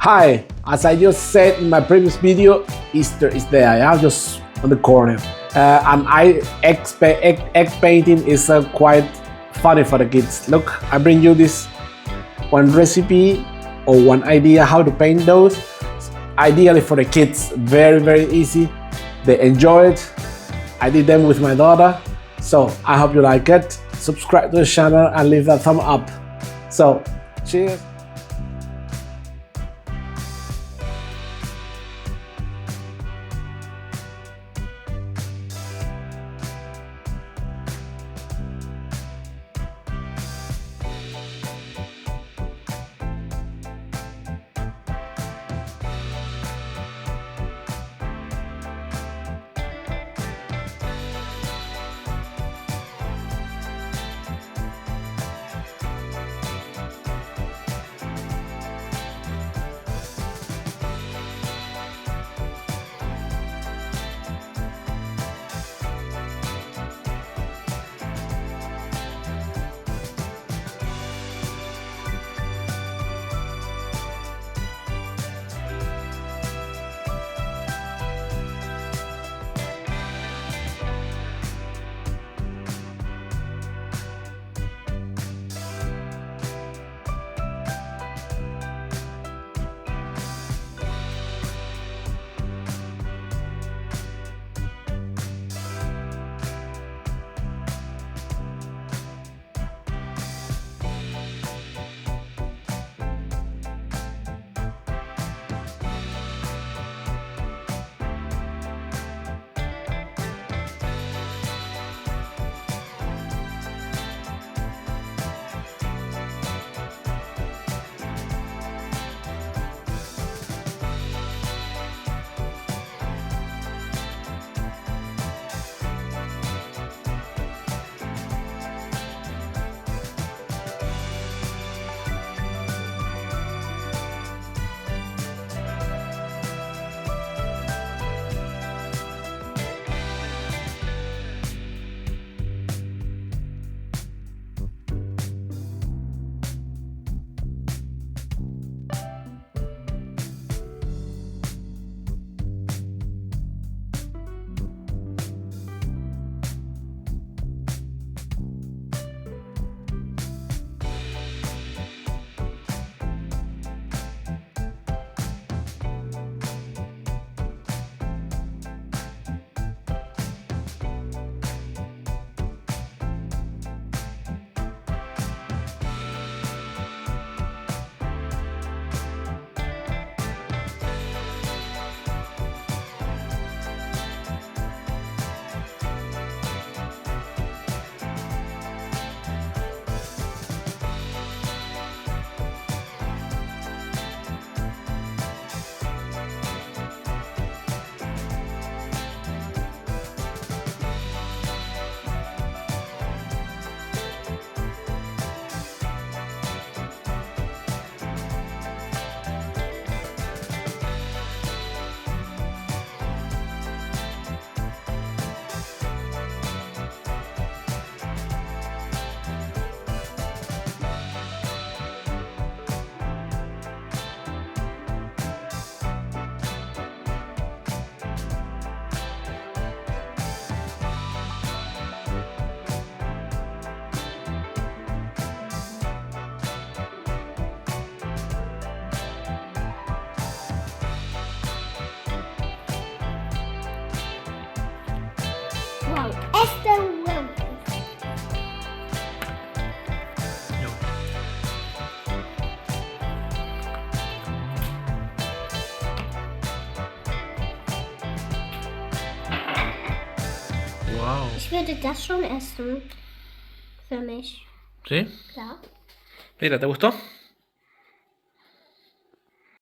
Hi, as I just said in my previous video, Easter is there, yeah, just on the corner. And egg painting is quite funny for the kids. Look, I bring you this one recipe or one idea how to paint those. Ideally for the kids, very easy. They enjoy it. I did them with my daughter, so I hope you like it. Subscribe to the channel and leave that thumb up. So, cheers. Wow, Esther will. Wow. Ich würde das schon essen. Für mich. ¿Sí? Klar. Mira, ¿te gustó?